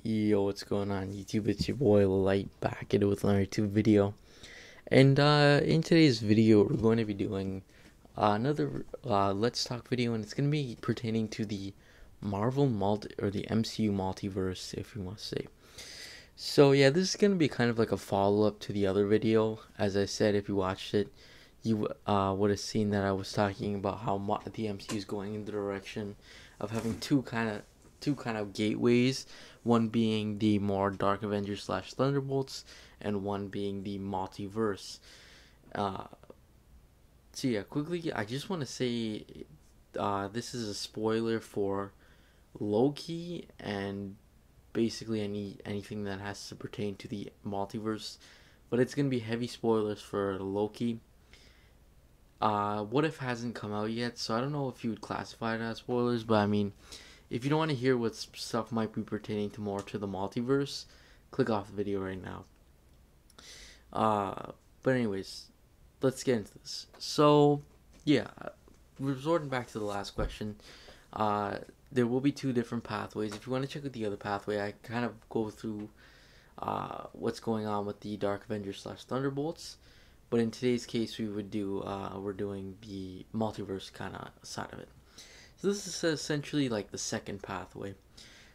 Yo, what's going on YouTube? It's your boy Light back at it with another YouTube video. And in today's video, we're going to be doing another Let's Talk video, and it's going to be pertaining to the the MCU Multiverse, if you want to say. So yeah, this is going to be kind of like a follow-up to the other video. As I said, if you watched it, you would have seen that I was talking about how the MCU is going in the direction of having two kind of gateways, one being the more Dark Avengers slash Thunderbolts, and one being the multiverse. Uh, so yeah, quickly, I just want to say, this is a spoiler for Loki and basically anything that has to pertain to the multiverse, but it's gonna be heavy spoilers for Loki. What if hasn't come out yet, so I don't know if you would classify it as spoilers, but I mean, if you don't want to hear what stuff might be pertaining to more to the multiverse, click off the video right now. Uh, but anyways, let's get into this. So, yeah, resorting back to the last question, uh, there will be two different pathways. If you want to check out the other pathway, I kind of go through what's going on with the Dark Avengers slash Thunderbolts. But in today's case, we're doing the multiverse kind of side of it. So this is essentially like the second pathway.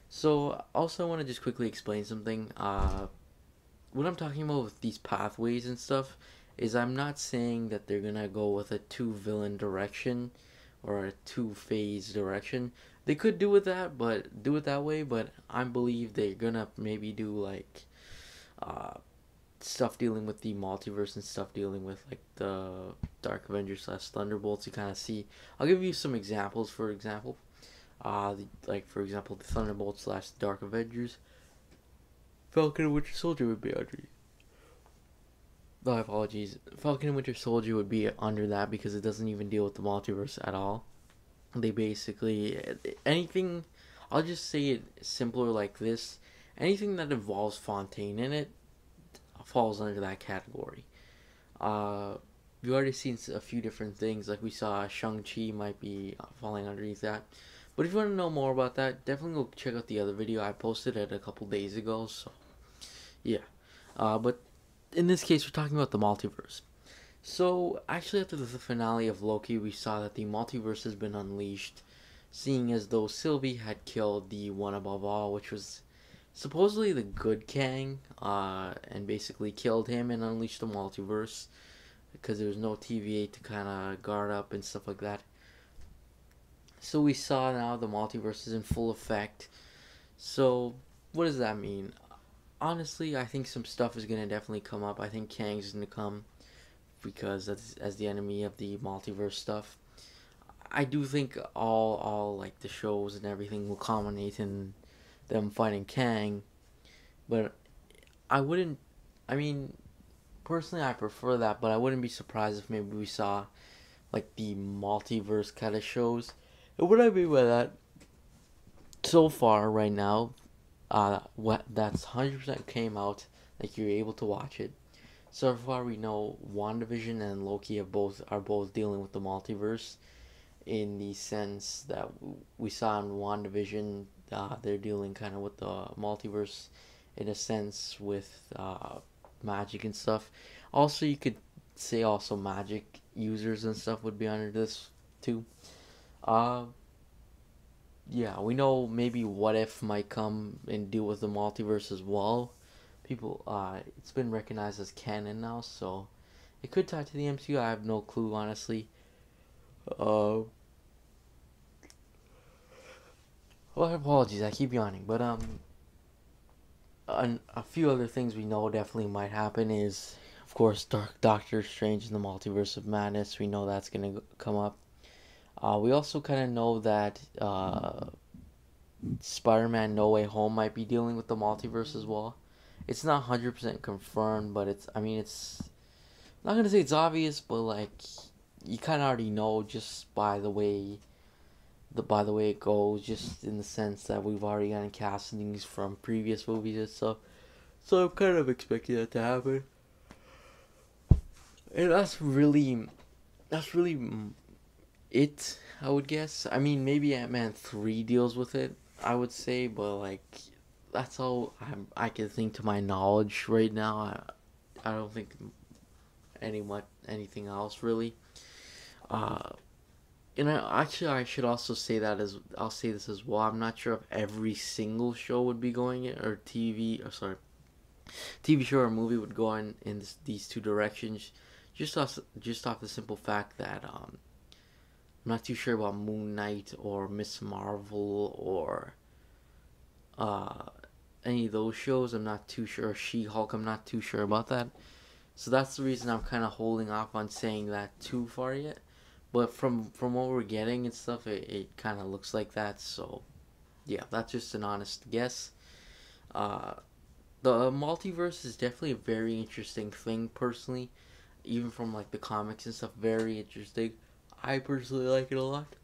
So also I want to just quickly explain something. What I'm talking about with these pathways and stuff is I'm not saying that they're gonna go with a two villain direction or a two phase direction. They could do it that way, but I believe they're gonna maybe do like uh, stuff dealing with the multiverse and stuff dealing with like the Dark Avengers slash Thunderbolts. You kind of see. I'll give you some examples. For example, for example, the Thunderbolts slash Dark Avengers. Falcon and Winter Soldier would be under. No, apologies. Falcon and Winter Soldier would be under that because it doesn't even deal with the multiverse at all. They basically anything. I'll just say it simpler like this. Anything that involves Fontaine in it falls under that category. Uh, we've already seen a few different things, like we saw Shang-Chi might be falling underneath that. But if you want to know more about that, definitely go check out the other video. I posted it a couple days ago, so yeah. But in this case, we're talking about the multiverse. So, actually, after the finale of Loki, we saw that the multiverse has been unleashed, seeing as though Sylvie had killed the one above all, which was supposedly the good Kang, and basically killed him and unleashed the multiverse because there was no TVA to kind of guard up and stuff like that. So we saw now the multiverse is in full effect. So what does that mean? Honestly, I think some stuff is gonna definitely come up. I think Kang's gonna come because as the enemy of the multiverse stuff. I do think all like the shows and everything will culminate in them fighting Kang, but I wouldn't. I mean, personally, I prefer that, but I wouldn't be surprised if maybe we saw like the multiverse kind of shows. And what I mean by that, so far right now, what that's 100% came out, like you're able to watch it. So far, we know WandaVision and Loki are both dealing with the multiverse, in the sense that we saw in WandaVision, they're dealing kind of with the multiverse in a sense with magic and stuff. Also, you could say also magic users and stuff would be under this too. Uh, yeah, we know maybe What If might come and deal with the multiverse as well. It's been recognized as canon now, so it could tie to the MCU. I have no clue, honestly. Uh, well, apologies, I keep yawning, but a few other things we know definitely might happen is, of course, Doctor Strange in the Multiverse of Madness. We know that's gonna come up. We also kind of know that Spider-Man No Way Home might be dealing with the multiverse as well. It's not 100% confirmed, but it's I'm not gonna say it's obvious, but like you kind of already know just by the way it goes, just in the sense that we've already gotten castings from previous movies and stuff. So I'm kind of expecting that to happen. And that's really it, I would guess. I mean, maybe Ant-Man 3 deals with it, I would say, but like that's all I can think to my knowledge right now. I don't think anything else really. Uh, and I should also say that as I'll say this as well. I'm not sure if every single show would be going in, or TV, or sorry, TV show or movie would go in these two directions. Just off the simple fact that I'm not too sure about Moon Knight or Miss Marvel or uh, any of those shows. I'm not too sure. She-Hulk, I'm not too sure about that. So that's the reason I'm kind of holding off on saying that too far yet. But from what we're getting and stuff, it kind of looks like that. So yeah, that's just an honest guess. Uh, the multiverse is definitely a very interesting thing, personally. Even from like the comics and stuff, very interesting. I personally like it a lot.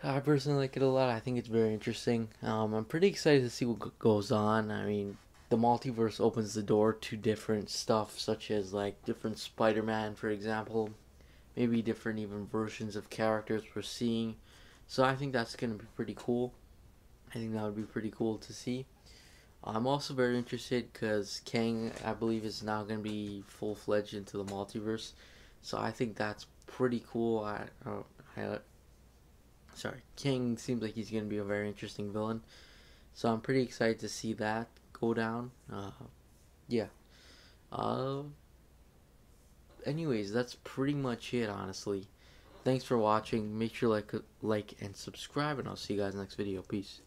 I personally like it a lot. I think it's very interesting. I'm pretty excited to see what goes on. I mean, the multiverse opens the door to different stuff, such as like different Spider-Man, for example, maybe different even versions of characters we're seeing. So I think that's gonna be pretty cool. I think that would be pretty cool to see. I'm also very interested because Kang, I believe, is now gonna be full fledged into the multiverse. So I think that's pretty cool. I sorry, King seems like he's going to be a very interesting villain. So I'm pretty excited to see that go down. Yeah. Uh, anyways, that's pretty much it, honestly. Thanks for watching. Make sure like and subscribe, and I'll see you guys next video. Peace.